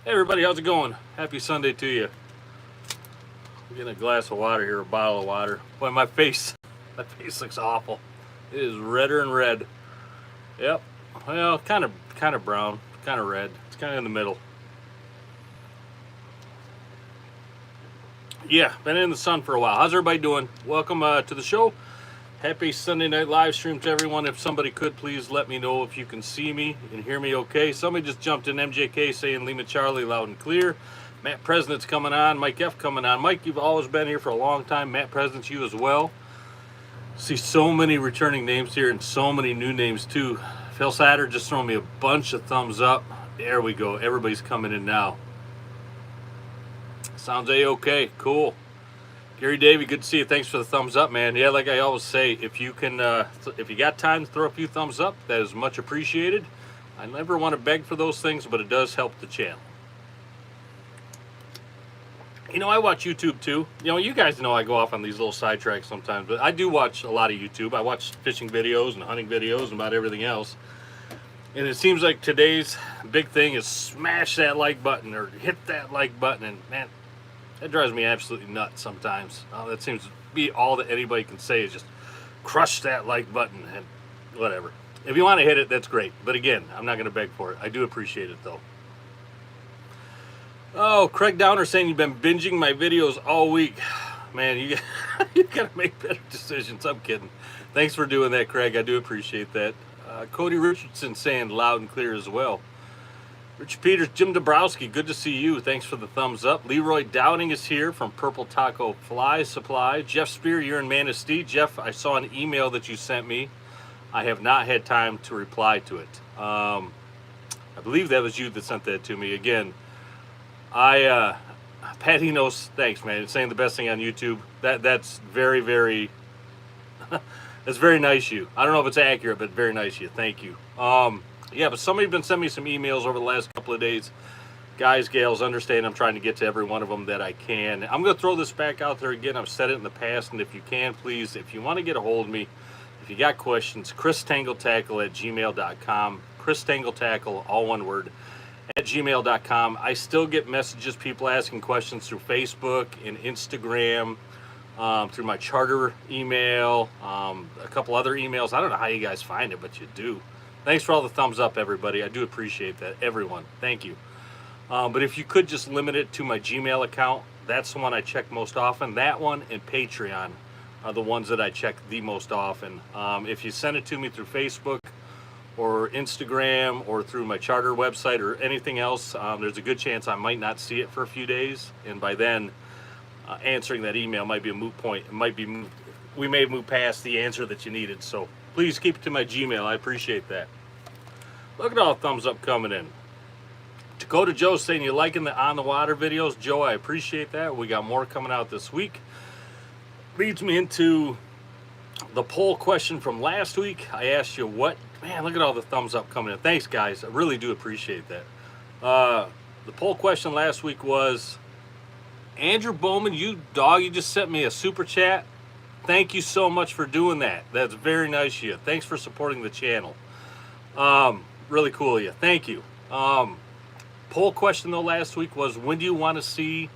Hey everybody, how's it going? Happy Sunday to you. I'm getting a glass of water here, a bottle of water. Boy, my face looks awful. It is redder and red. Yep. Well, kind of brown, kind of red. It's kind of in the middle. Yeah, been in the sun for a while. How's everybody doing? Welcome to the show. Happy Sunday night live stream to everyone. If somebody could please let me know if you can see me and hear me okay. Somebody just jumped in, MJK saying Lima Charlie loud and clear. Matt President's coming on. Mike F coming on. Mike, you've always been here for a long time. Matt President's you as well. See so many returning names here and so many new names too. Phil Satter just throwing me a bunch of thumbs up. There we go. Everybody's coming in now. Sounds A-okay. Cool. Gary Davey, good to see you. Thanks for the thumbs up, man. Yeah, like I always say, if you can, if you got time to throw a few thumbs up, that is much appreciated. I never want to beg for those things, but it does help the channel. You know, I watch YouTube too. You know, you guys know I go off on these little sidetracks sometimes, but I do watch a lot of YouTube. I watch fishing videos and hunting videos and about everything else. And it seems like today's big thing is smash that like button or hit that like button. And man, that drives me absolutely nuts sometimes. That seems to be all that anybody can say is just crush that like button and whatever. If you want to hit it, that's great. But again, I'm not going to beg for it. I do appreciate it though. Oh, Craig Downer saying you've been binging my videos all week. Man, you got to make better decisions. I'm kidding. Thanks for doing that, Craig. I do appreciate that. Cody Richardson saying loud and clear as well. Rich Peters, Jim Dabrowski, good to see you. Thanks for the thumbs up. Leroy Downing is here from Purple Taco Fly Supply. Jeff Spear, you're in Manistee. Jeff, I saw an email that you sent me. I have not had time to reply to it. I believe that was you that sent that to me. Again, Patty knows, thanks, man. It's saying the best thing on YouTube. That's very, very, that's very nice of you. I don't know if it's accurate, but very nice of you. Thank you. Yeah, but somebody's been sending me some emails over the last couple of days. Guys, gals, understand I'm trying to get to every one of them that I can. I'm going to throw this back out there again. I've said it in the past, and if you can, please, if you want to get a hold of me, if you got questions, christangletackle@gmail.com. christangletackle, all one word, @gmail.com. I still get messages, people asking questions through Facebook and Instagram, through my charter email, a couple other emails. I don't know how you guys find it, but you do. Thanks for all the thumbs up, everybody. I do appreciate that, everyone. Thank you. But if you could just limit it to my Gmail account, that's the one I check most often. That one and Patreon are the ones that I check the most often. If you send it to me through Facebook or Instagram or through my charter website or anything else, there's a good chance I might not see it for a few days. And by then, answering that email might be a moot point. It might be we may move past the answer that you needed. So please keep it to my Gmail. I appreciate that. Look at all the thumbs up coming in. Dakota Joe saying you're liking the on the water videos. Joe, I appreciate that. We got more coming out this week. Leads me into the poll question from last week. I asked you what, man, look at all the thumbs up coming in. Thanks, guys. I really do appreciate that. The poll question last week was, Andrew Bowman, you dog, you just sent me a super chat. Thank you so much for doing that. That's very nice of you. Thanks for supporting the channel. Really cool of you. Thank you. Poll question though last week was, when do you want to see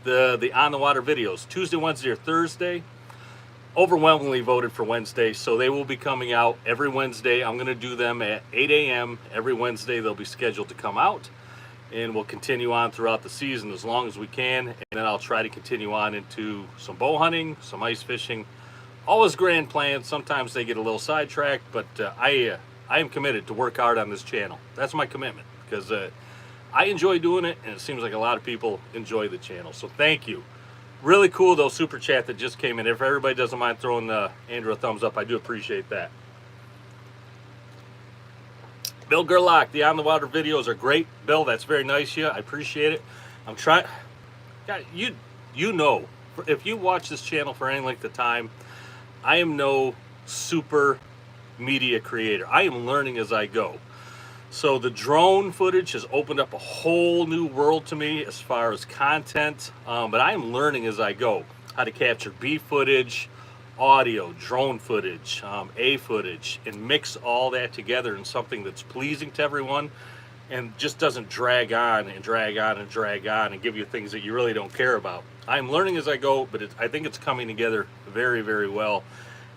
the on the water videos? Tuesday, Wednesday, or Thursday? Overwhelmingly voted for Wednesday, so they will be coming out every Wednesday. I'm going to do them at 8 a.m. every Wednesday. They'll be scheduled to come out, and we'll continue on throughout the season as long as we can, and then I'll try to continue on into some bow hunting, some ice fishing. Always grand plans. Sometimes they get a little sidetracked, but I am committed to work hard on this channel. That's my commitment, because I enjoy doing it, and it seems like a lot of people enjoy the channel, so thank you. Really cool, though, super chat that just came in. If everybody doesn't mind throwing Andrew a thumbs up, I do appreciate that. Bill Gerlach, the on the water videos are great. Bill, that's very nice of you. I appreciate it. I'm trying. God, you know, if you watch this channel for any length of time, I am no super media creator. I am learning as I go. So the drone footage has opened up a whole new world to me as far as content, but I am learning as I go how to capture B footage, audio, drone footage, A footage, and mix all that together in something that's pleasing to everyone and just doesn't drag on and drag on and drag on and give you things that you really don't care about. I'm learning as I go, but I think it's coming together very, very well.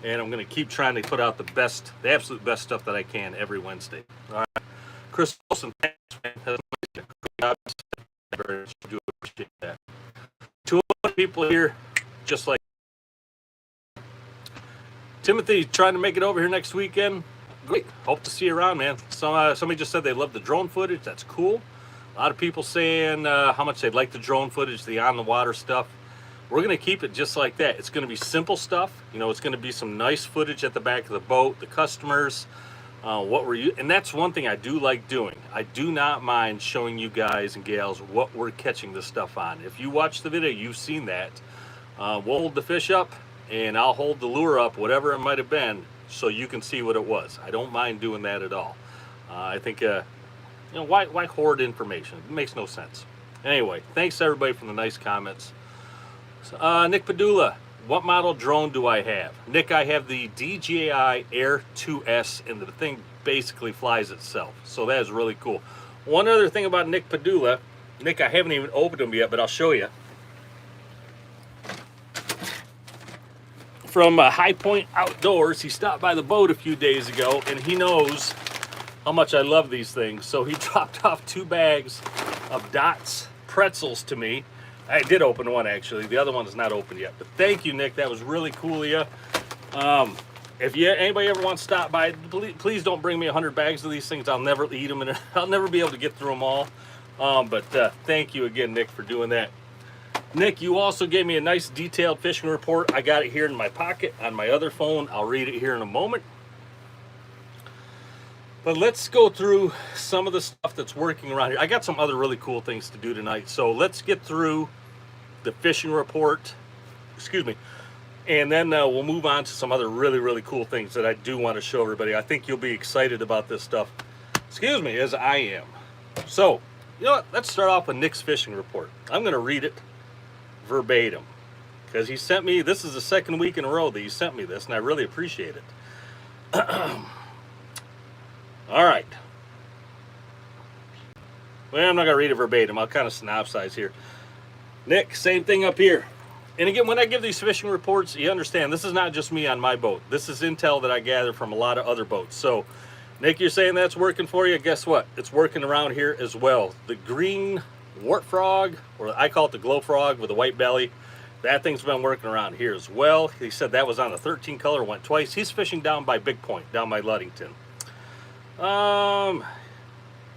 And I'm going to keep trying to put out the absolute best stuff that I can every Wednesday. All right. Chris Wilson, thanks, man. That's a good job. I very much do appreciate that. 200 people here, just like Timothy, trying to make it over here next weekend. Great. Hope to see you around, man. Somebody just said they love the drone footage. That's cool. A lot of people saying how much they'd like the drone footage, the on-the-water stuff. We're going to keep it just like that. It's going to be simple stuff. You know, it's going to be some nice footage at the back of the boat, the customers, and that's one thing I do like doing. I do not mind showing you guys and gals what we're catching this stuff on. If you watch the video, you've seen that. We'll hold the fish up, and I'll hold the lure up, whatever it might have been, so you can see what it was. I don't mind doing that at all. I think, you know, why hoard information? It makes no sense. Anyway, thanks everybody for the nice comments. Nick Padula, what model drone do I have? Nick, I have the DJI Air 2S, and the thing basically flies itself. So that is really cool. One other thing about Nick Padula, Nick, I haven't even opened them yet, but I'll show you. From High Point Outdoors, he stopped by the boat a few days ago, and he knows how much I love these things. So he dropped off 2 bags of Dots pretzels to me. I did open one, actually. The other one is not open yet. But thank you, Nick. That was really cool of you. If anybody ever wants to stop by, please don't bring me 100 bags of these things. I'll never eat them, and I'll never be able to get through them all. But thank you again, Nick, for doing that. Nick, you also gave me a nice detailed fishing report. I got it here in my pocket on my other phone. I'll read it here in a moment. But let's go through some of the stuff that's working around here. I got some other really cool things to do tonight. So let's get through the fishing report, excuse me, and then we'll move on to some other really, really cool things that I do want to show everybody. I think you'll be excited about this stuff, excuse me, as I am. So, you know what? Let's start off with Nick's fishing report. I'm going to read it verbatim because he sent me, this is the second week in a row that he sent me this, and I really appreciate it. All right. Well, I'm not going to read it verbatim. I'll kind of synopsize here. Nick, same thing up here. And again, when I give these fishing reports, you understand, this is not just me on my boat. This is intel that I gather from a lot of other boats. So, Nick, you're saying that's working for you? Guess what? It's working around here as well. The green wart frog, or I call it the glow frog with a white belly, that thing's been working around here as well. He said that was on a 13 color, went twice. He's fishing down by Big Point, down by Ludington.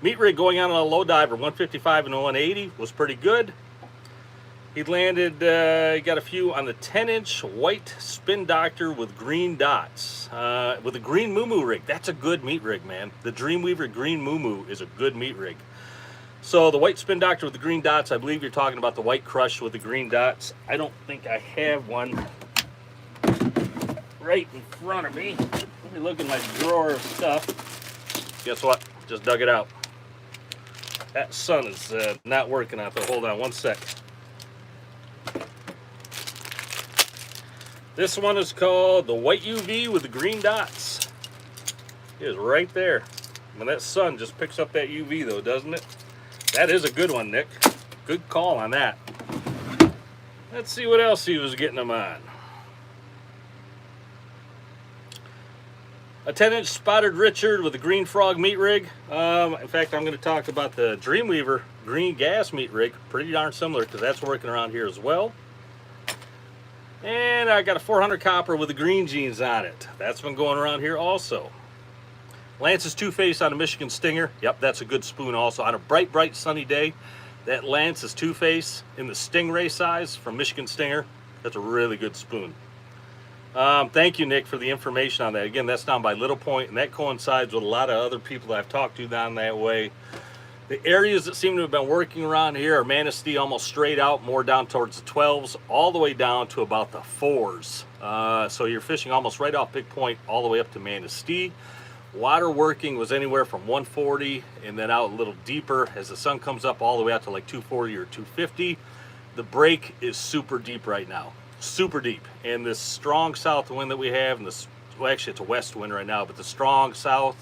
Meat rig going on a low diver, 155 and 180 was pretty good. He landed, he got a few on the 10-inch white Spin Doctor with green dots, with a green Moo rig. That's a good meat rig, man. The Dreamweaver Green Moo is a good meat rig. So the white Spin Doctor with the green dots, I believe you're talking about the White Crush with the green dots. I don't think I have one right in front of me. Let me look in my drawer of stuff. Guess what? Just dug it out. That sun is not working out there. Hold on one sec. This one is called the White UV with the green dots. It is right there. And that sun just picks up that UV though, doesn't it? That is a good one, Nick. Good call on that. Let's see what else he was getting them on. A 10-inch spotted Richard with a green frog meat rig. In fact, I'm going to talk about the Dreamweaver green gas meat rig. Pretty darn similar because that's working around here as well. And I got a 400 copper with the green jeans on it. That's been going around here also. Lance's Two-Face on a Michigan Stinger. Yep, that's a good spoon also. On a bright, bright sunny day, that Lance's Two-Face in the Stingray size from Michigan Stinger. That's a really good spoon. Thank you, Nick, for the information on that. Again, that's down by Little Point, and that coincides with a lot of other people that I've talked to down that way. The areas that seem to have been working around here are Manistee almost straight out, more down towards the 12s, all the way down to about the 4s. So you're fishing almost right off Big Point all the way up to Manistee. Water working was anywhere from 140 and then out a little deeper as the sun comes up all the way out to like 240 or 250. The break is super deep right now. Super deep. And this strong south wind that we have, and this, well, actually it's a west wind right now, but the strong south,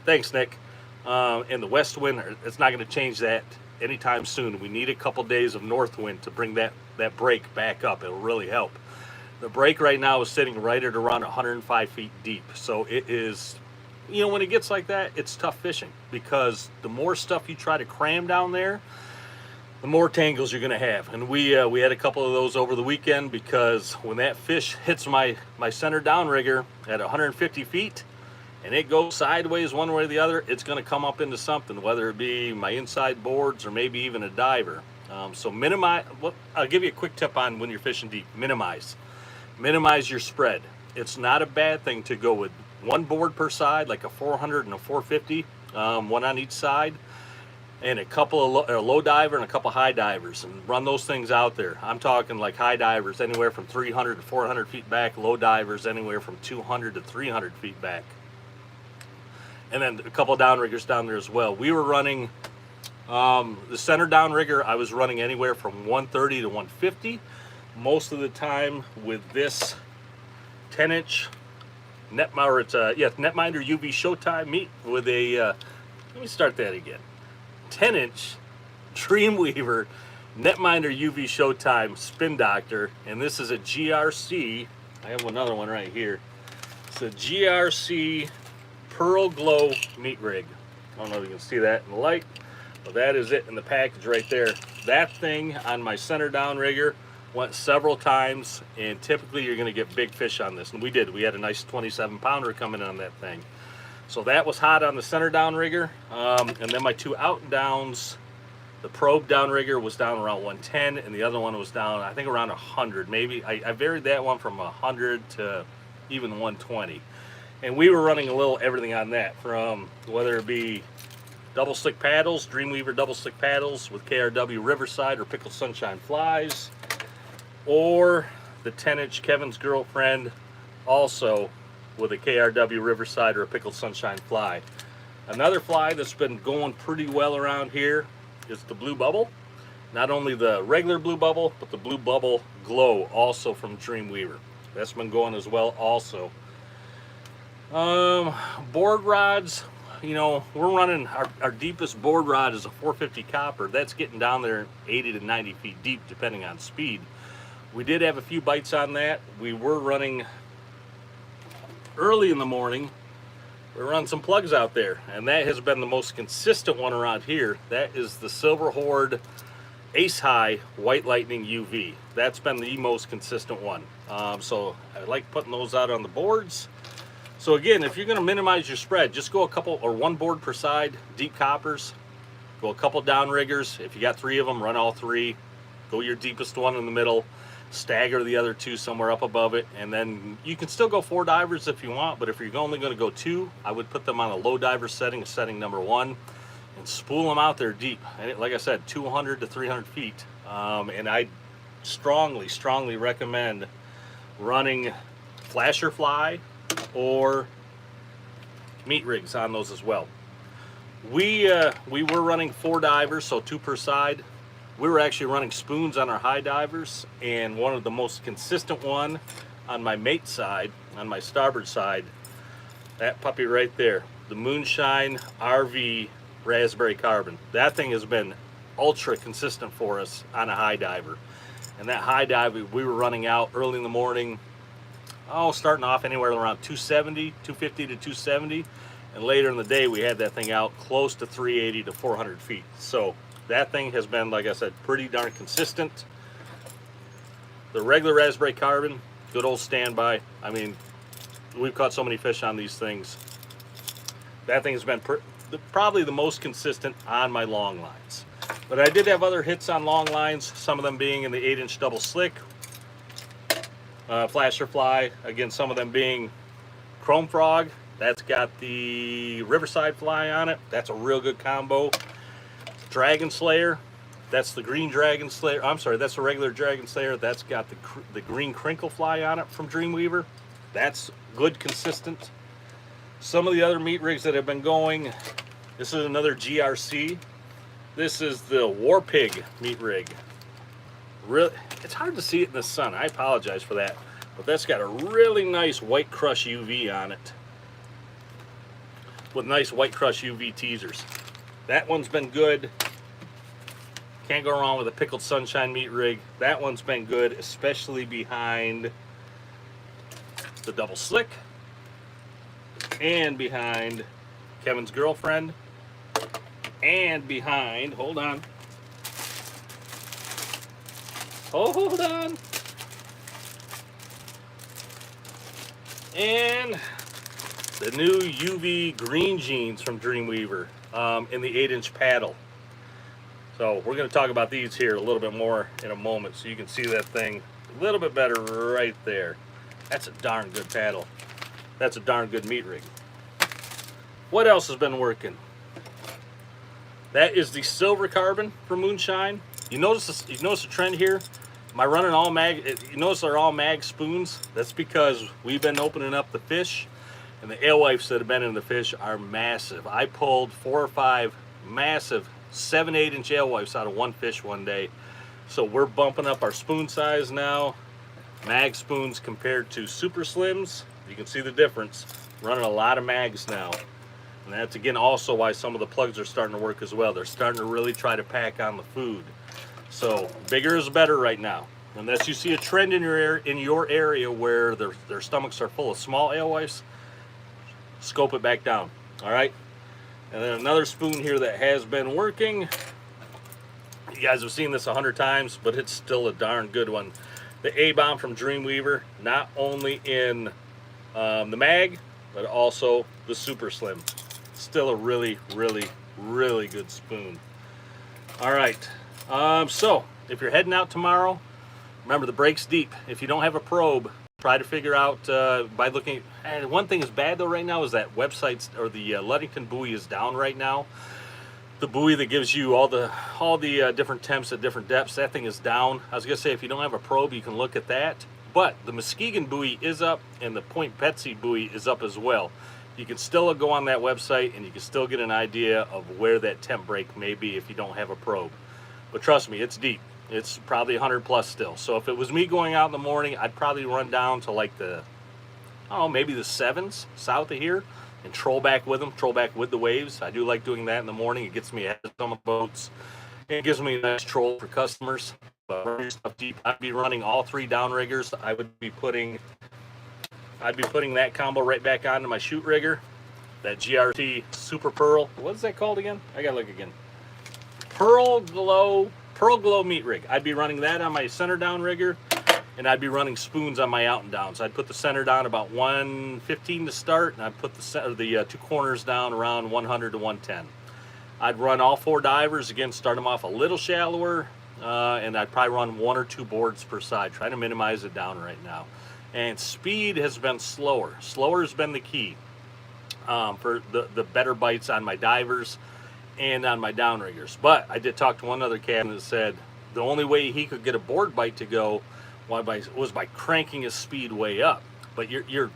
thanks Nick, and the west wind, it's not going to change that anytime soon. We need a couple days of north wind to bring that break back up. It'll really help. The break right now is sitting right at around 105 feet deep. So it is, you know, when it gets like that, it's tough fishing, because the more stuff you try to cram down there, the more tangles you're going to have. And we had a couple of those over the weekend, because when that fish hits my center downrigger at 150 feet and it goes sideways one way or the other, it's going to come up into something, whether it be my inside boards or maybe even a diver. So minimize. Well, I'll give you a quick tip on when you're fishing deep. Minimize your spread. It's not a bad thing to go with one board per side, like a 400 and a 450, one on each side, and a couple of a low diver and a couple high divers, and run those things out there. I'm talking like high divers anywhere from 300 to 400 feet back, low divers anywhere from 200 to 300 feet back, and then a couple of downriggers down there as well. We were running the center downrigger. I was running anywhere from 130 to 150 most of the time with this 10-inch Netminder. It's Netminder UV Showtime meat with a let me start that again. 10-inch Dreamweaver Netminder UV Showtime Spin Doctor, and this is a GRC. I have another one right here. It's a GRC Pearl Glow meat rig. I don't know if you can see that in the light, but that is it in the package right there. That thing on my center downrigger went several times, and typically you're going to get big fish on this, and we did. We had a nice 27-pounder coming in on that thing. So that was hot on the center downrigger, and then my two out and downs, the probe downrigger was down around 110, and the other one was down, I think, around 100. Maybe I varied that one from 100 to even 120, and we were running a little everything on that, from whether it be double slick paddles, Dreamweaver double slick paddles with KRW Riverside or Pickled Sunshine flies, or the 10-inch Kevin's Girlfriend, also with a KRW Riverside or a Pickled Sunshine fly. Another fly that's been going pretty well around here is the Blue Bubble. Not only the regular Blue Bubble, but the Blue Bubble Glow, also from Dreamweaver. That's been going as well also. Board rods, you know, we're running, our deepest board rod is a 450 copper. That's getting down there 80 to 90 feet deep, depending on speed. We did have a few bites on that. We were running early in the morning. We run some plugs out there, and that has been the most consistent one around here. That is the Silver Horde Ace High White Lightning UV. That's been the most consistent one. So I like putting those out on the boards. So again, if you're going to minimize your spread, just go a couple or one board per side, deep coppers. Go a couple downriggers. If you got 3 of them, run all 3. Go your deepest one in the middle. Stagger the other 2 somewhere up above it, and then you can still go 4 divers if you want, but if you're only going to go 2, I would put them on a low diver setting, setting number 1, and spool them out there deep. And like I said, 200 to 300 feet. And I strongly recommend running flasher fly or meat rigs on those as well. We were running 4 divers, so 2 per side. We were actually running spoons on our high divers, and one of the most consistent one on my mate side, on my starboard side, that puppy right there, the Moonshine RV Raspberry Carbon. That thing has been ultra consistent for us on a high diver. And that high dive, we were running out early in the morning, starting off anywhere around 250 to 270, and later in the day we had that thing out close to 380 to 400 feet. So that thing has been, like I said, pretty darn consistent. The regular Raspberry Carbon, good old standby. I mean, we've caught so many fish on these things. That thing has been probably the most consistent on my long lines. But I did have other hits on long lines, some of them being in the 8-inch double slick, flasher fly, again, some of them being Chrome Frog. That's got the Riverside fly on it. That's a real good combo. Dragon Slayer, that's the green Dragon Slayer. I'm sorry, that's the regular Dragon Slayer. That's got the green crinkle fly on it from Dreamweaver. That's good, consistent. Some of the other meat rigs that have been going, this is another GRC. This is the War Pig meat rig. Really, it's hard to see it in the sun. I apologize for that, but that's got a really nice white crush UV on it. with nice white crush UV teasers. That one's been good. Can't go wrong with a pickled sunshine meat rig. That one's been good, especially behind the double slick and behind Kevin's girlfriend and behind, hold on, and the new UV green jeans from Dreamweaver in the 8-inch paddle. So we're going to talk about these here a little bit more in a moment so you can see that thing a little bit better right there. That's a darn good paddle. That's a darn good meat rig. What else has been working? That is the silver carbon from Moonshine. You notice a trend here? Am I running all mag? You notice they're all mag spoons? That's because we've been opening up the fish, and the alewives that have been in the fish are massive. I pulled 4 or 5 massive 7-8 inch alewives out of one fish one day. So we're bumping up our spoon size now. Mag spoons compared to super slims. You can see the difference. Running a lot of mags now. And that's again also why some of the plugs are starting to work as well. They're starting to really try to pack on the food. So bigger is better right now. Unless you see a trend in your area where their stomachs are full of small alewives, scope it back down. All right. And then another spoon here that has been working. You guys have seen this 100 times, but it's still a darn good one. The A-Bomb from Dreamweaver, not only in the mag, but also the Super Slim. Still a really, really, really good spoon. All right, so if you're heading out tomorrow, remember the break's deep. If you don't have a probe, try to figure out by looking. And one thing is bad though right now is that websites or the Ludington buoy is down right now. The buoy that gives you all the different temps at different depths, that thing is down. I was gonna say if you don't have a probe, you can look at that. But the Muskegon buoy is up, and the Point Betsy buoy is up as well. You can still go on that website, and you can still get an idea of where that temp break may be if you don't have a probe. But trust me, it's deep. It's probably 100 plus still. So if it was me going out in the morning, I'd probably run down to like the, I don't know, maybe the 7s south of here and troll back with them, troll back with the waves. I do like doing that in the morning. It gets me ahead of some of the boats. It gives me a nice troll for customers. But running stuff deep, I'd be running all 3 downriggers. I'd be putting that combo right back onto my shoot rigger. That GRT Super Pearl. What is that called again? I gotta look again. Pearl Glow meat rig. I'd be running that on my center down rigger, and I'd be running spoons on my out and downs. I'd put the center down about 115 to start, and I'd put the 2 corners down around 100 to 110. I'd run all 4 divers, again, start them off a little shallower, and I'd probably run 1 or 2 boards per side, trying to minimize it down right now. And speed has been slower. Slower has been the key for the better bites on my divers and on my downriggers. But I did talk to one other captain that said the only way he could get a board bite to go was by cranking his speed way up. But you're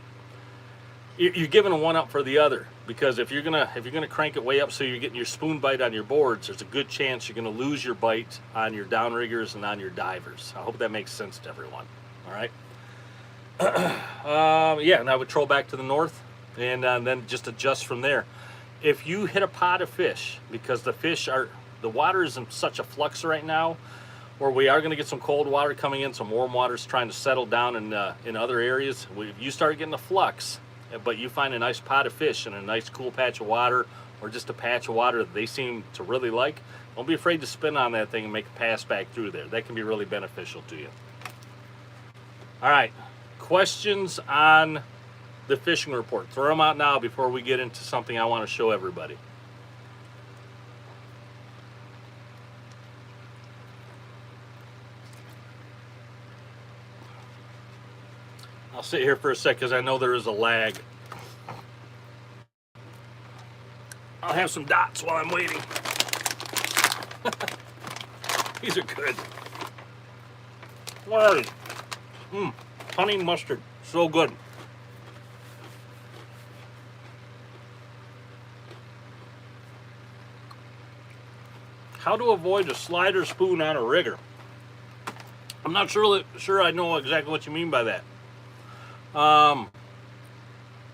giving a one up for the other, because if you're gonna crank it way up so you're getting your spoon bite on your boards, there's a good chance you're gonna lose your bite on your downriggers and on your divers. I hope that makes sense to everyone. All right. Yeah, and I would troll back to the north, and then just adjust from there. If you hit a pot of fish, because the water is in such a flux right now, where we are going to get some cold water coming in, some warm water's trying to settle down in other areas. If you start getting a flux, but you find a nice pot of fish and a nice cool patch of water, or just a patch of water that they seem to really like, don't be afraid to spin on that thing and make a pass back through there. That can be really beneficial to you. All right, questions on the fishing report? Throw them out now before we get into something I want to show everybody. I'll sit here for a sec because I know there is a lag. I'll have some dots while I'm waiting. These are good. What are these? Honey mustard. So good. How to avoid a slider spoon on a rigger. I'm not sure I know exactly what you mean by that.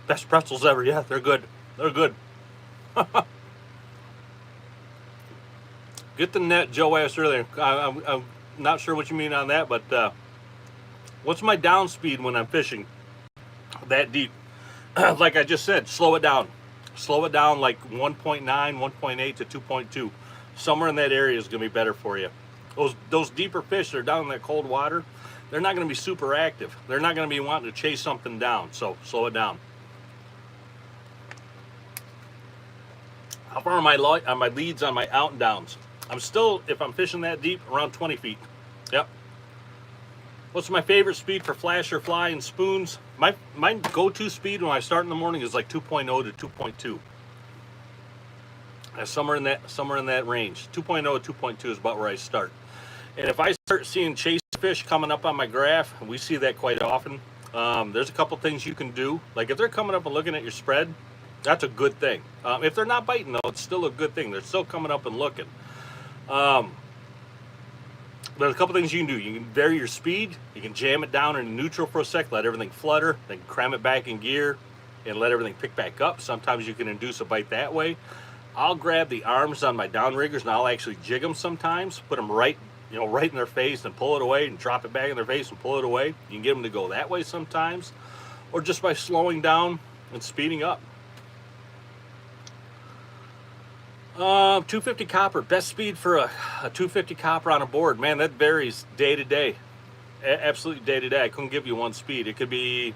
Best pretzels ever. Yeah, they're good. They're good. Get the net, Joe asked earlier. I'm not sure what you mean on that, but what's my down speed when I'm fishing that deep? Like I just said, slow it down. Slow it down like 1.9, 1.8 to 2.2. Somewhere in that area is going to be better for you. Those deeper fish that are down in that cold water, they're not going to be super active. They're not going to be wanting to chase something down, so slow it down. How far am I on my leads on my out and downs? I'm still, if I'm fishing that deep, around 20 feet. Yep. What's my favorite speed for flasher, fly, and spoons? My go-to speed when I start in the morning is like 2.0 to 2.2. Somewhere in that range. 2.0 to 2.2 is about where I start. And if I start seeing chase fish coming up on my graph, and we see that quite often, there's a couple things you can do. Like if they're coming up and looking at your spread, that's a good thing. If they're not biting though, it's still a good thing. They're still coming up and looking. There's a couple things you can do. You can vary your speed. You can jam it down into neutral for a sec, let everything flutter, then cram it back in gear and let everything pick back up. Sometimes you can induce a bite that way. I'll grab the arms on my downriggers and I'll actually jig them sometimes, put them right in their face and pull it away and drop it back in their face and pull it away. You can get them to go that way sometimes, or just by slowing down and speeding up. 250 copper, best speed for a 250 copper on a board. Man, that varies day to day. Absolutely day to day. I couldn't give you one speed. It could be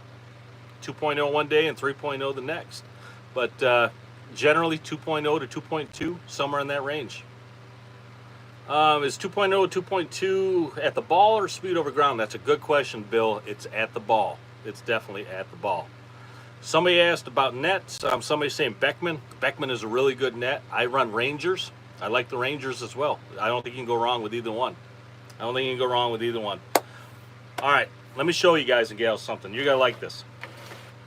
2.0 one day and 3.0 the next. But generally 2.0 to 2.2, somewhere in that range. Is 2.0 to 2.2 at the ball or speed over ground? That's a good question, Bill. It's at the ball. It's definitely at the ball. Somebody asked about nets. Somebody's saying Beckman. Beckman is a really good net. I run Rangers. I like the Rangers as well. I don't think you can go wrong with either one. All right, let me show you guys and gals something. You're going to like this.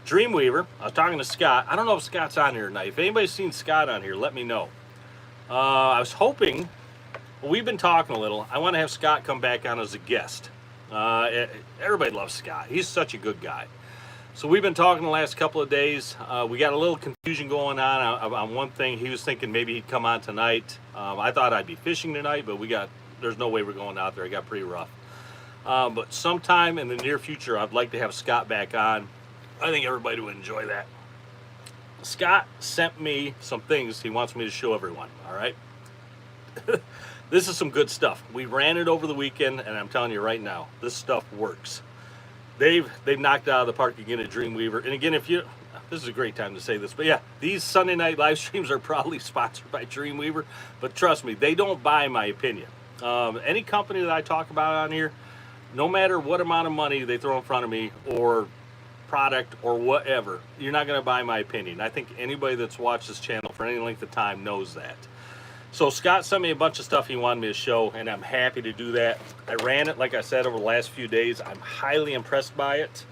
Dreamweaver. I was talking to Scott. I don't know if Scott's on here tonight. If anybody's seen Scott on here, let me know. I was hoping, we've been talking a little. I want to have Scott come back on as a guest. Everybody loves Scott. He's such a good guy. So we've been talking the last couple of days. We got a little confusion going on one thing. He was thinking maybe he'd come on tonight. I thought I'd be fishing tonight, but there's no way we're going out there. It got pretty rough. But sometime in the near future, I'd like to have Scott back on. I think everybody would enjoy that. Scott sent me some things he wants me to show everyone, all right? This is some good stuff. We ran it over the weekend, and I'm telling you right now, this stuff works. They've knocked it out of the park again at Dreamweaver. And again, this is a great time to say this, but yeah, these Sunday night live streams are probably sponsored by Dreamweaver, but trust me, they don't buy my opinion. Any company that I talk about on here, no matter what amount of money they throw in front of me or product or whatever, you're not going to buy my opinion. I think anybody that's watched this channel for any length of time knows that. So Scott sent me a bunch of stuff he wanted me to show, and I'm happy to do that. I ran it, like I said, over the last few days. I'm highly impressed by it,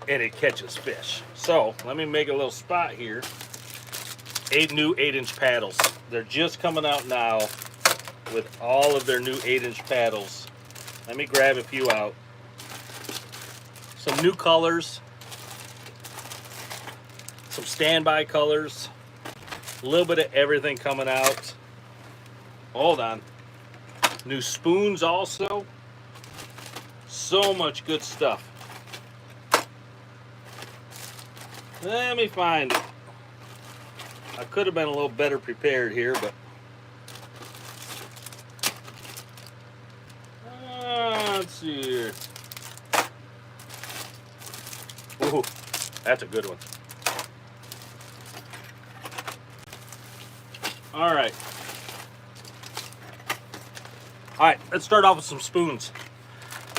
and it catches fish. So let me make a little spot here. 8 new 8-inch paddles. They're just coming out now with all of their new 8-inch paddles. Let me grab a few out. Some new colors. Some standby colors. A little bit of everything coming out. Hold on. New spoons also. So much good stuff. Let me find it. I could have been a little better prepared here, but let's see here. Ooh, that's a good one. All right. All right, let's start off with some spoons.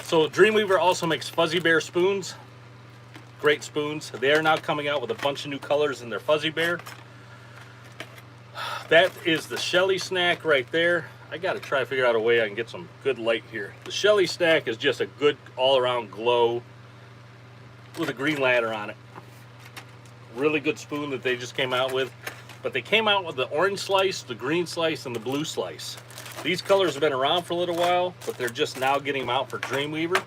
So Dreamweaver also makes Fuzzy Bear spoons. Great spoons. They are now coming out with a bunch of new colors in their Fuzzy Bear. That is the Shelly Snack right there. I got to try to figure out a way I can get some good light here. The Shelly Snack is just a good all-around glow with a green ladder on it. Really good spoon that they just came out with. But they came out with the orange slice, the green slice, and the blue slice. These colors have been around for a little while, but they're just now getting them out for Dreamweaver.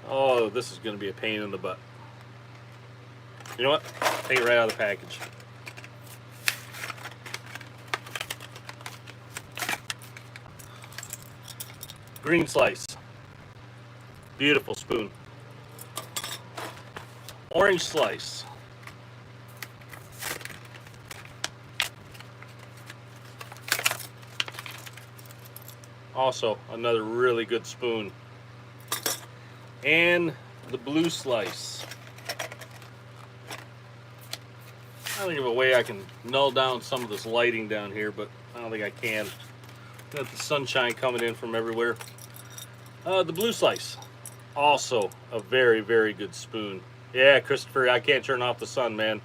Oh, this is going to be a pain in the butt. You know what? Take it right out of the package. Green Slice. Beautiful spoon. Orange Slice. Also, another really good spoon. And the Blue Slice. I don't think of a way I can null down some of this lighting down here, but I don't think I can. Got the sunshine coming in from everywhere. The Blue Slice. Also a very, very good spoon. Yeah, Christopher, I can't turn off the sun, man.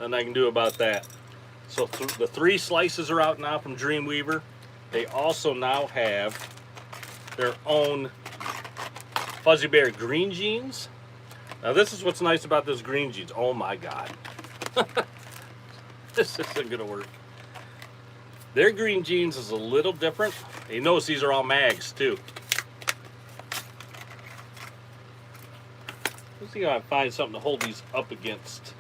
Nothing I can do about that. So the 3 slices are out now from Dreamweaver. They also now have their own Fuzzy Bear green jeans. Now this is what's nice about those green jeans. Oh my God. This isn't gonna work. Their green jeans is a little different. You notice these are all mags too. Let's see if I can find something to hold these up against.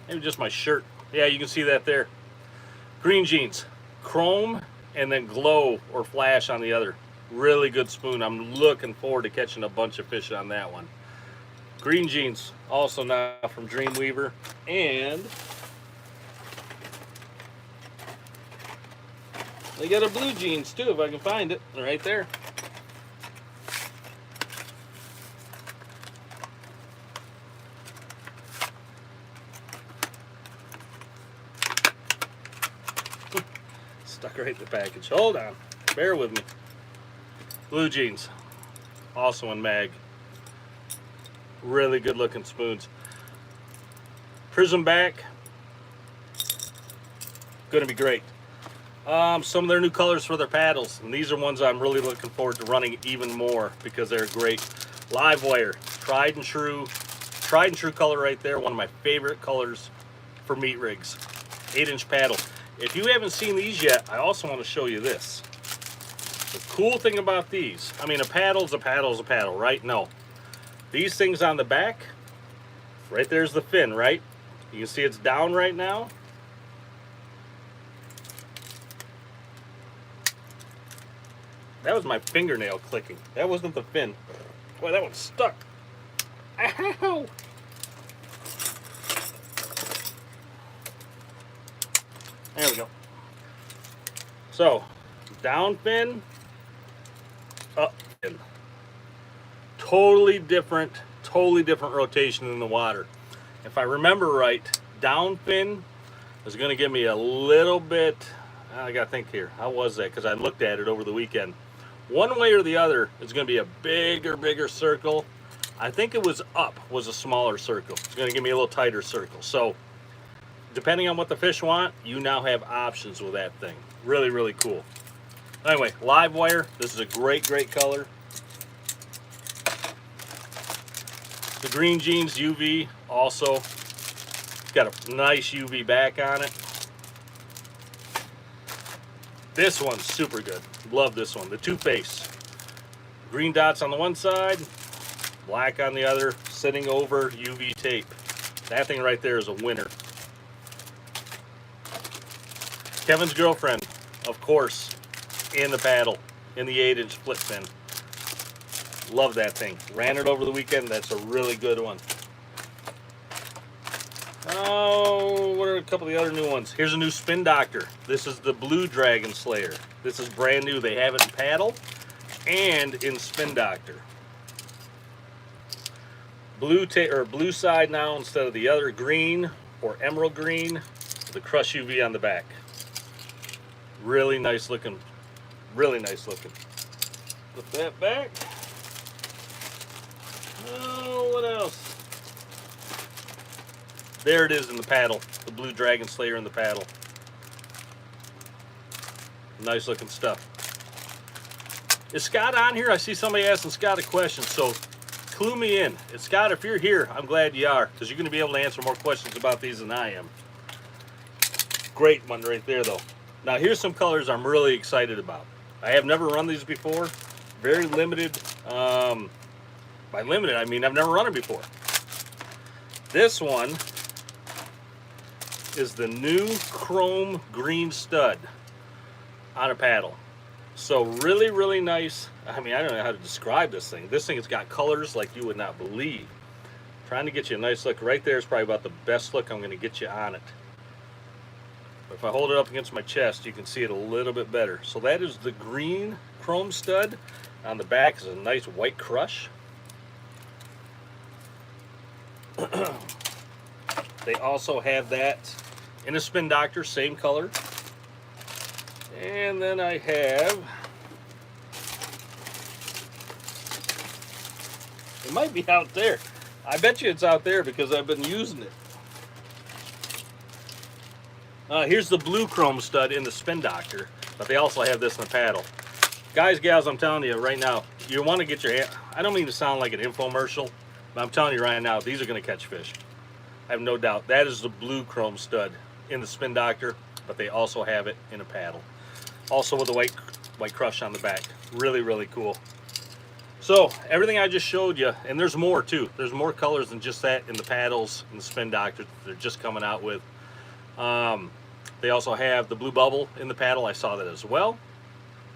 Maybe just my shirt. Yeah, you can see that there. Green jeans, chrome, and then glow or flash on the other. Really good spoon. I'm looking forward to catching a bunch of fish on that one. Green jeans, also now from Dreamweaver. And they got a blue jeans too, if I can find it. Right there. Stuck right in the package. Hold on. Bear with me. Blue jeans. Also in mag. Really good looking spoons. Prism back. Gonna be great. Some of their new colors for their paddles, and these are ones I'm really looking forward to running even more because they're great. Live wire, tried and true color right there. One of my favorite colors for meat rigs. 8-inch paddle. If you haven't seen these yet, I also want to show you this. The cool thing about these, I mean, a paddle's a paddle's a paddle, right? No. These things on the back, right there's the fin, right? You can see it's down right now. That was my fingernail clicking. That wasn't the fin. Boy, that one's stuck. Ow! There we go. So, down fin, up fin. Totally different rotation in the water. If I remember right, down fin is going to give me a little bit, I got to think here. How was that? Because I looked at it over the weekend. One way or the other, it's going to be a bigger circle. I think it was up was a smaller circle. It's going to give me a little tighter circle. So, depending on what the fish want, you now have options with that thing. Really, really cool. Anyway, live wire. This is a great color. The green jeans UV also. It's got a nice UV back on it. This one's super good. Love this one. The Two Face. Green dots on the one side, black on the other, sitting over UV tape. That thing right there is a winner. Kevin's Girlfriend, of course, in the paddle, in the 8-inch flip fin. Love that thing. Ran it over the weekend. That's a really good one. Oh, what are a couple of the other new ones? Here's a new Spin Doctor. This is the Blue Dragon Slayer. This is brand new. They have it in paddle and in Spin Doctor. Blue side now instead of the other green or emerald green. The Crush UV on the back. Really nice looking. Really nice looking. Put that back. Oh, what else? There it is in the paddle. The Blue Dragon Slayer in the paddle. Nice looking stuff. Is Scott on here? I see somebody asking Scott a question, so clue me in. Scott, if you're here, I'm glad you are, because you're going to be able to answer more questions about these than I am. Great one right there, though. Now, here's some colors I'm really excited about. I have never run these before. Very limited. By limited, I mean I've never run them before. This one is the new chrome green stud on a paddle. So really, really nice. I mean, I don't know how to describe this thing. This thing has got colors like you would not believe. Trying to get you a nice look. Right there is probably about the best look I'm going to get you on it. But if I hold it up against my chest, you can see it a little bit better. So that is the green chrome stud. On the back is a nice white crush. They also have that in a Spin Doctor, same color. And then I have, it might be out there. I bet you it's out there because I've been using it. Here's the blue chrome stud in the Spin Doctor, but they also have this in the paddle. Guys, gals, I'm telling you right now, you want to get your hand, I don't mean to sound like an infomercial, but I'm telling you right now, these are going to catch fish. I have no doubt. That is the blue chrome stud in the Spin Doctor, but they also have it in a paddle. Also with a white crush on the back. Really, really cool. So everything I just showed you, and there's more too. There's more colors than just that in the paddles and the Spin Doctor they're just coming out with. They also have the blue bubble in the paddle. I saw that as well.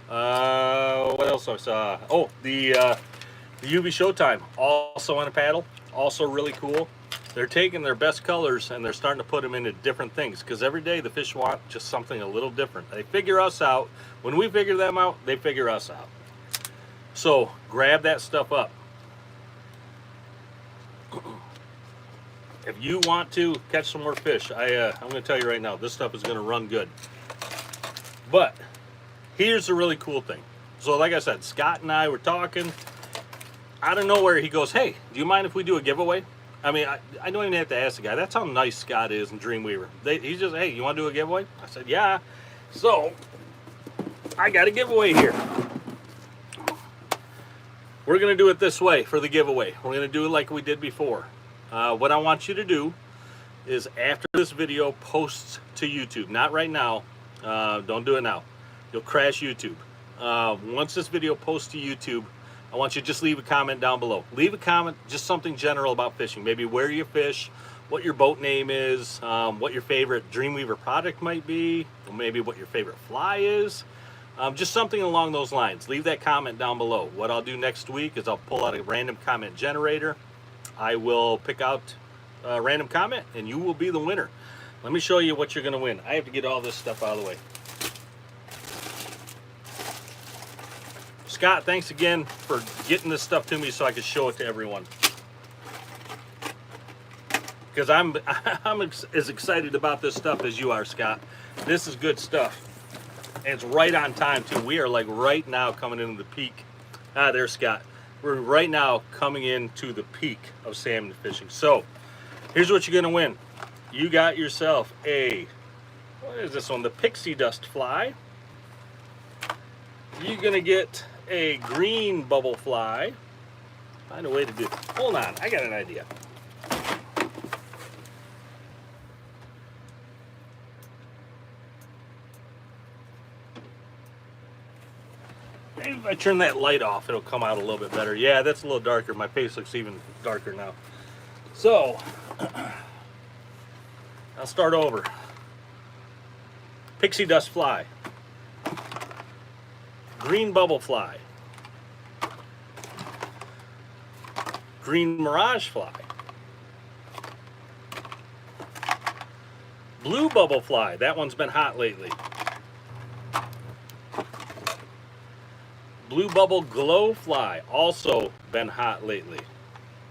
What else I saw? Oh, the UV Showtime also on a paddle. Also really cool. They're taking their best colors and they're starting to put them into different things because every day the fish want just something a little different. They figure us out. When we figure them out, they figure us out. So grab that stuff up. If you want to catch some more fish, I'm going to tell you right now, this stuff is going to run good. But here's the really cool thing. So like I said, Scott and I were talking. Out of nowhere, he goes, hey, do you mind if we do a giveaway? I mean, I don't even have to ask the guy. That's how nice Scott is and Dreamweaver. He's just, hey, you want to do a giveaway? I said, yeah. So, I got a giveaway here. We're going to do it this way for the giveaway. We're going to do it like we did before. What I want you to do is after this video posts to YouTube, not right now. Don't do it now. You'll crash YouTube. Once this video posts to YouTube, I want you to just leave a comment down below. Leave a comment, just something general about fishing. Maybe where you fish, what your boat name is, what your favorite Dreamweaver product might be, or maybe what your favorite fly is. Just something along those lines. Leave that comment down below. What I'll do next week is I'll pull out a random comment generator. I will pick out a random comment and you will be the winner. Let me show you what you're going to win. I have to get all this stuff out of the way. Scott, thanks again for getting this stuff to me so I could show it to everyone. Because I'm as excited about this stuff as you are, Scott. This is good stuff. And it's right on time, too. We are like right now coming into the peak. There's Scott. We're right now coming into the peak of salmon fishing. So, here's what you're going to win. You got yourself a, what is this one? The Pixie Dust Fly. You're going to get a green bubble fly. Find a way to do it. Hold on, I got an idea. Maybe if I turn that light off, it'll come out a little bit better. Yeah, that's a little darker. My face looks even darker now. So, I'll start over. Pixie Dust Fly. Green bubble fly, green mirage fly, blue bubble fly, that one's been hot lately, blue bubble glow fly, also been hot lately.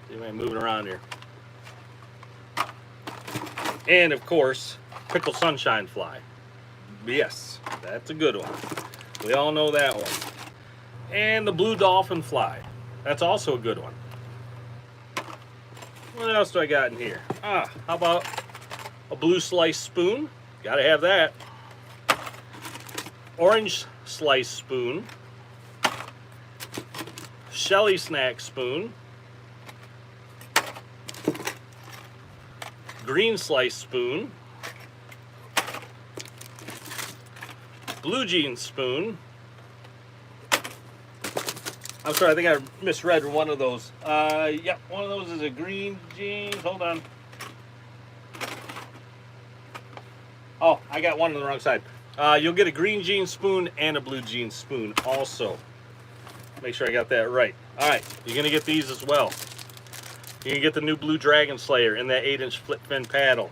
See if I'm moving around here. And of course, pickle sunshine fly. Yes, that's a good one. We all know that one. And the blue dolphin fly. That's also a good one. What else do I got in here? How about a blue slice spoon? Gotta have that. Orange slice spoon. Shelly snack spoon. Green slice spoon. Blue jean spoon. I'm sorry, I think I misread one of those. Yep, one of those is a green jeans. Hold on. Oh, I got one on the wrong side. You'll get a green jean spoon and a blue jean spoon also. Make sure I got that right. All right, you're gonna get these as well. You're gonna get the new Blue Dragon Slayer in that 8-inch flip fin paddle.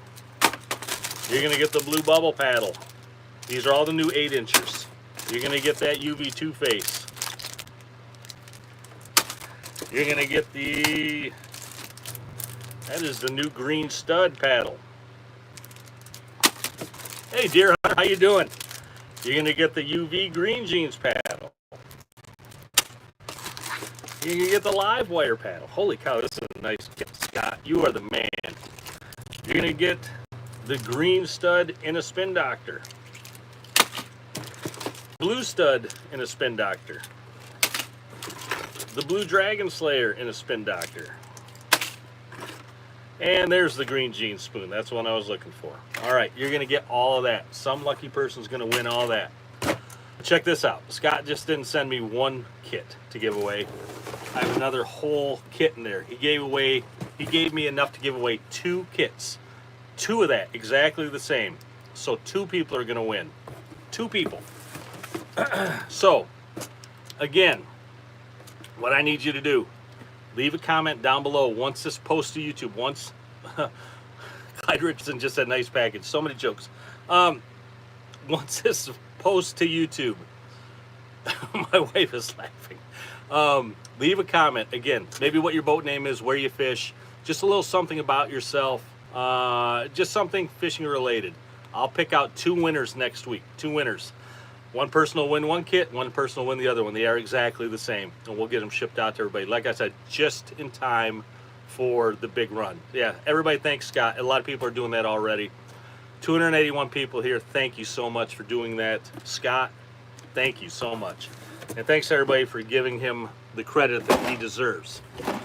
You're gonna get the Blue Bubble paddle. These are all the new 8-inchers. You're gonna get that UV Two Face. You're gonna get that is the new green stud paddle. Hey Deer Hunter, how you doing? You're gonna get the UV green jeans paddle. You're gonna get the live wire paddle. Holy cow, this is a nice kit, Scott. You are the man. You're gonna get the green stud in a Spin Doctor. Blue stud in a Spin Doctor. The Blue Dragon Slayer in a Spin Doctor. And there's the green jean spoon. That's the one I was looking for. All right, you're gonna get all of that. Some lucky person's gonna win all that. Check this out. Scott just didn't send me one kit to give away. I have another whole kit in there. He gave me enough to give away 2 kits. 2 of that, exactly the same. So 2 people are gonna win. 2 people. So, again, what I need you to do, leave a comment down below once this posts to YouTube. Once, Clyde Richardson just said nice package. So many jokes. Once this posts to YouTube, my wife is laughing. Leave a comment. Again, maybe what your boat name is, where you fish, just a little something about yourself, just something fishing related. I'll pick out 2 winners next week. 2 winners. One person will win one kit, one person will win the other one. They are exactly the same, and we'll get them shipped out to everybody. Like I said, just in time for the big run. Yeah, everybody thanks Scott. A lot of people are doing that already. 281 people here. Thank you so much for doing that. Scott, thank you so much. And thanks everybody for giving him the credit that he deserves. All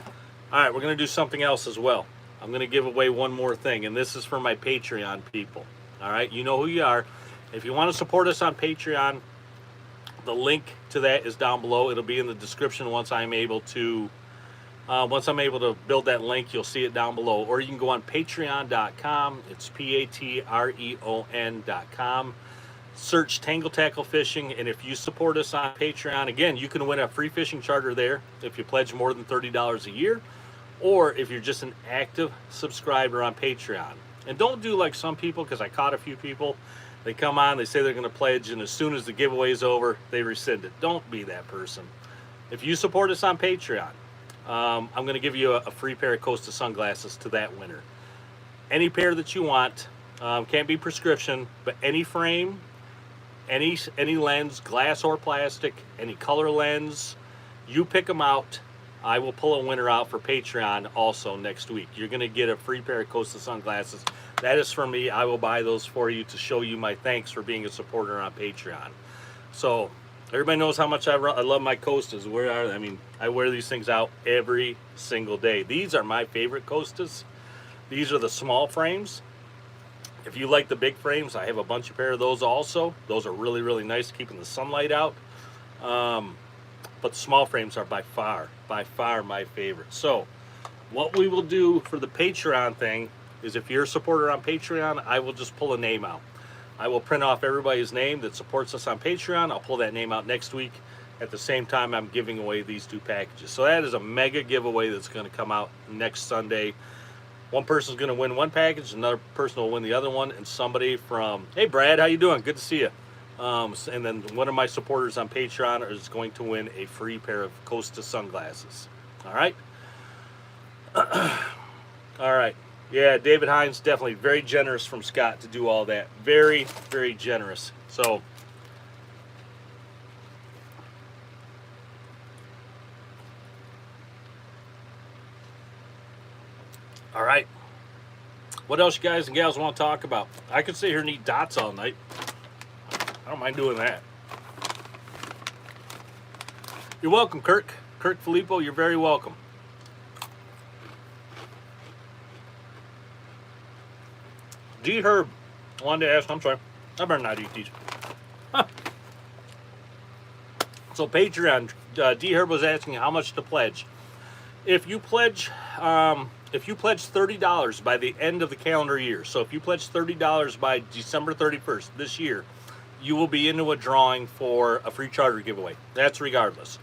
right, we're going to do something else as well. I'm going to give away one more thing, and this is for my Patreon people. All right, you know who you are. If you want to support us on Patreon, the link to that is down below. It'll be in the description once I'm able to build that link. You'll see it down below. Or you can go on patreon.com. It's patreon.com. Search Tangle Tackle Fishing, and if you support us on Patreon, again, you can win a free fishing charter there if you pledge more than $30 a year, or if you're just an active subscriber on Patreon. And don't do like some people, because I caught a few people. They come on, they say they're going to pledge, and as soon as the giveaway is over, they rescind it. Don't be that person. If you support us on Patreon, I'm going to give you a free pair of Costa sunglasses to that winner. Any pair that you want. Can't be prescription, but any frame, any lens, glass or plastic, any color lens, you pick them out. I will pull a winner out for Patreon also next week. You're going to get a free pair of Costa sunglasses. That is for me. I will buy those for you to show you my thanks for being a supporter on Patreon. So everybody knows how much I love my Costas. I wear these things out every single day. These are my favorite Costas. These are the small frames. If you like the big frames, I have a bunch of pair of those also. Those are really, really nice, keeping the sunlight out. But the small frames are by far my favorite. So what we will do for the Patreon thing is, if you're a supporter on Patreon, I will just pull a name out. I will print off everybody's name that supports us on Patreon. I'll pull that name out next week. At the same time, I'm giving away these 2 packages. So that is a mega giveaway that's going to come out next Sunday. One person's going to win one package, another person will win the other one, and somebody from, hey Brad, how you doing? Good to see you. And then one of my supporters on Patreon is going to win a free pair of Costa sunglasses. All right? All right. Yeah, David Hines, definitely very generous from Scott to do all that. Very, very generous. So, all right. What else you guys and gals want to talk about? I could sit here and eat dots all night. I don't mind doing that. You're welcome, Kirk. Kirk Filippo, you're very welcome. D Herb wanted to ask, I'm sorry, I better not eat these. Huh. So Patreon, D Herb was asking how much to pledge. If you pledge if you pledge $30 by the end of the calendar year, so if you pledge $30 by December 31st this year, you will be into a drawing for a free charter giveaway. That's regardless.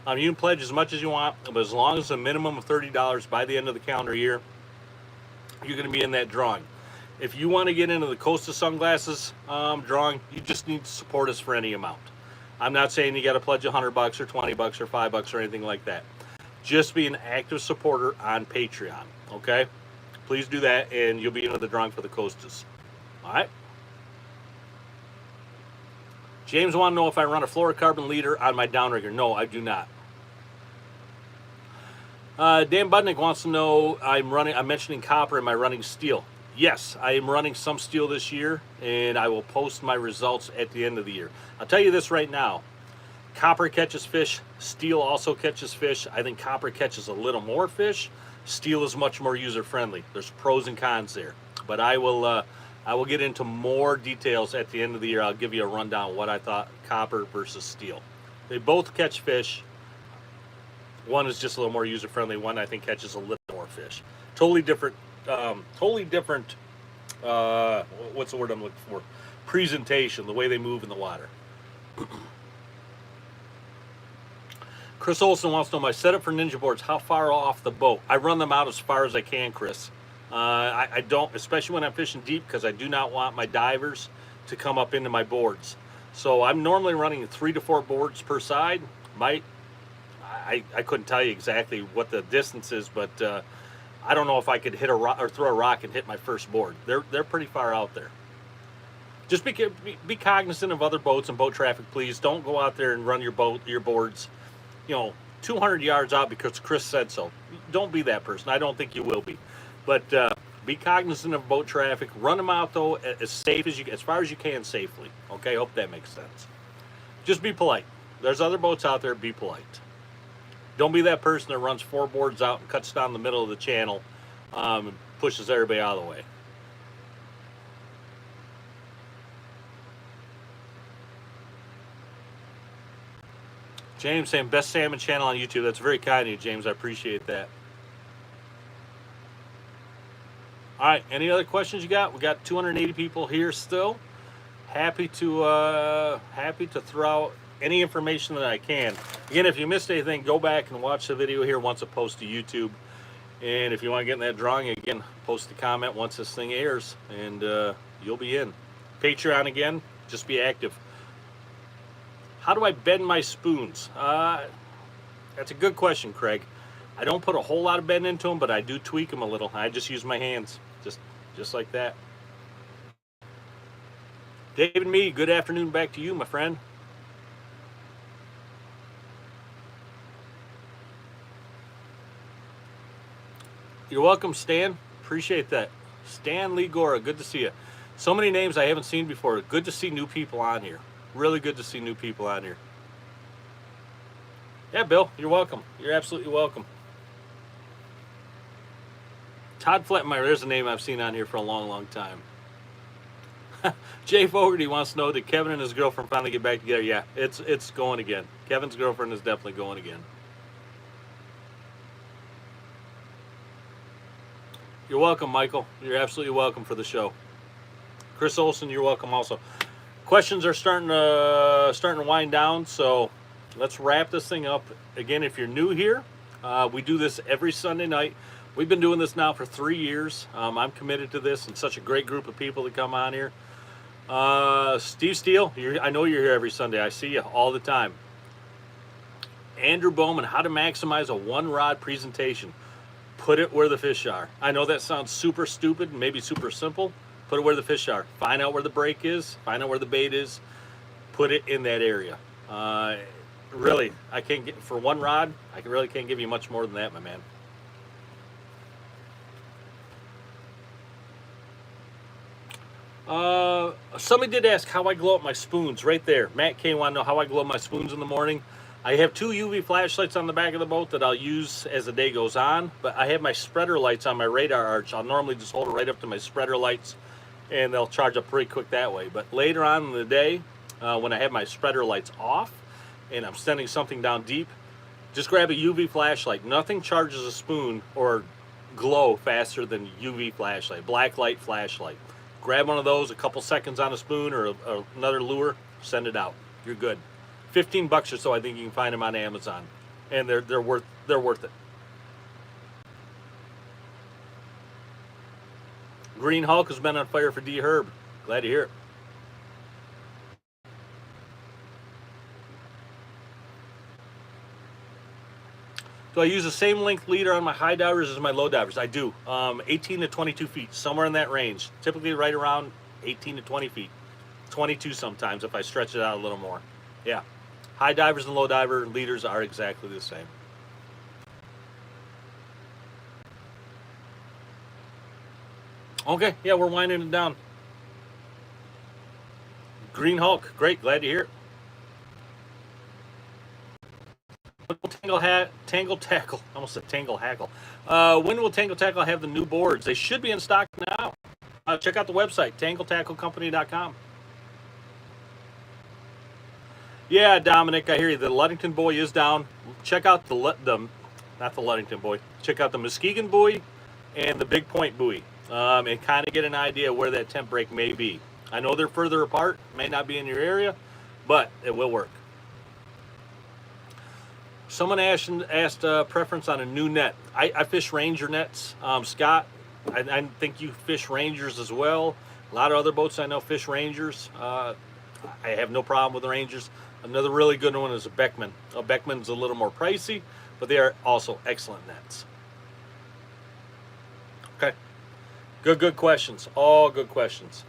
You can pledge as much as you want, but as long as a minimum of $30 by the end of the calendar year, you're going to be in that drawing. If you want to get into the Costa sunglasses drawing, you just need to support us for any amount. I'm not saying you got to pledge $100 or $20 or $5 or anything like that. Just be an active supporter on Patreon, okay? Please do that, and you'll be into the drawing for the Costas. All right? James want to know if I run a fluorocarbon leader on my downrigger. No, I do not. Dan Budnick wants to know, I'm mentioning copper, am I running steel? Yes, I am running some steel this year, and I will post my results at the end of the year. I'll tell you this right now. Copper catches fish. Steel also catches fish. I think copper catches a little more fish. Steel is much more user-friendly. There's pros and cons there. But I will get into more details at the end of the year. I'll give you a rundown of what I thought copper versus steel. They both catch fish. One is just a little more user-friendly. One, I think, catches a little more fish. Totally different, what's the word I'm looking for? Presentation, the way they move in the water. Chris Olson wants to know my setup for Ninja boards. How far off the boat? I run them out as far as I can, Chris. I don't, especially when I'm fishing deep, because I do not want my divers to come up into my boards. So I'm normally running 3 to 4 boards per side. I couldn't tell you exactly what the distance is, but I don't know if I could hit a rock or throw a rock and hit my first board. They're pretty far out there. Just be cognizant of other boats and boat traffic, please. Don't go out there and run your boards, 200 yards out because Chris said so. Don't be that person. I don't think you will be. But be cognizant of boat traffic. Run them out though as far as you can safely. Okay, hope that makes sense. Just be polite. There's other boats out there. Be polite. Don't be that person that runs 4 boards out and cuts down the middle of the channel and pushes everybody out of the way. James saying best salmon channel on YouTube. That's very kind of you, James. I appreciate that. All right, any other questions you got? We got 280 people here still. Happy to throw out any information that I can. Again, if you missed anything, go back and watch the video here once it posts to YouTube. And if you want to get in that drawing, again, post a comment once this thing airs, and you'll be in. Patreon again, just be active. How do I bend my spoons? That's a good question, Craig. I don't put a whole lot of bend into them, but I do tweak them a little. I just use my hands, just like that. David Mead, good afternoon back to you, my friend. You're welcome, Stan. Appreciate that. Stan Lee Gora, good to see you. So many names I haven't seen before. Good to see new people on here. Really good to see new people on here. Yeah, Bill, you're welcome. You're absolutely welcome. Todd Flatmeyer, there's a name I've seen on here for a long, long time. Jay Fogarty wants to know, did Kevin and his girlfriend finally get back together? Yeah, it's going again. Kevin's girlfriend is definitely going again. You're welcome, Michael. You're absolutely welcome for the show. Chris Olson, you're welcome also. Questions are starting to wind down, so let's wrap this thing up. Again, if you're new here, we do this every Sunday night. We've been doing this now for 3 years. I'm committed to this, and such a great group of people that come on here. Steve Steele, I know you're here every Sunday. I see you all the time. Andrew Bowman, how to maximize a one-rod presentation. Put it where the fish are. I know that sounds super stupid and maybe super simple. Put it where the fish are. Find out where the break is. Find out where the bait is. Put it in that area. Really, I can't get for one rod. I really can't give you much more than that, my man. Somebody did ask how I glow up my spoons. Right there, Matt K wanted to know how I glow up my spoons in the morning. I have 2 UV flashlights on the back of the boat that I'll use as the day goes on, but I have my spreader lights on my radar arch. I'll normally just hold it right up to my spreader lights, and they'll charge up pretty quick that way. But later on in the day, when I have my spreader lights off and I'm sending something down deep, just grab a UV flashlight. Nothing charges a spoon or glow faster than UV flashlight, black light flashlight. Grab one of those, a couple seconds on a spoon or another lure, send it out. You're good. $15 or so, I think you can find them on Amazon, and they're worth it. Green Hulk has been on fire for D Herb. Glad to hear it. Do I use the same length leader on my high divers as my low divers? I do. 18 to 22 feet, somewhere in that range. Typically right around 18 to 20 feet. 22 sometimes if I stretch it out a little more. Yeah. High divers and low diver leaders are exactly the same. Okay, yeah, we're winding it down. Green Hulk, great, glad to hear it. Tangle Tackle, I almost said Tangle Hackle. When will Tangle Tackle have the new boards? They should be in stock now. Check out the website, tangletacklecompany.com. Yeah, Dominic, I hear you. The Ludington buoy is down. Check out not the Ludington buoy. Check out the Muskegon buoy and the Big Point buoy, and kind of get an idea where that temp break may be. I know they're further apart, may not be in your area, but it will work. Someone asked preference on a new net. I fish Ranger nets. Scott, I think you fish Rangers as well. A lot of other boats I know fish Rangers. I have no problem with the Rangers. Another really good one is a Beckman. A Beckman's a little more pricey, but they are also excellent nets. Okay. Good questions. All good questions.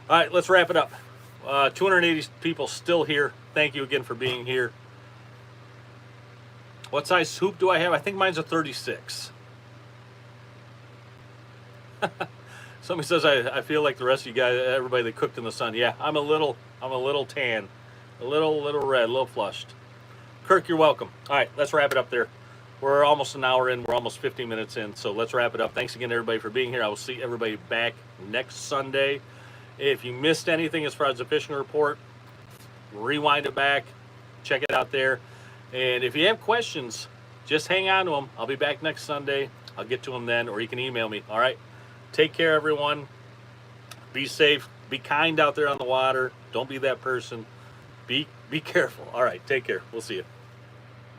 All right, let's wrap it up. 280 people still here. Thank you again for being here. What size hoop do I have? I think mine's a 36. Somebody says I feel like the rest of you guys, everybody that cooked in the sun. Yeah, I'm a little tan, a little red, a little flushed. Kirk, you're welcome. All right, let's wrap it up there. We're almost an hour in. We're almost 15 minutes in, so let's wrap it up. Thanks again, everybody, for being here. I will see everybody back next Sunday. If you missed anything as far as the fishing report, rewind it back, check it out there. And if you have questions, just hang on to them. I'll be back next Sunday. I'll get to them then, or you can email me. All right? Take care, everyone. Be safe. Be kind out there on the water. Don't be that person. Be careful. All right, take care. We'll see you.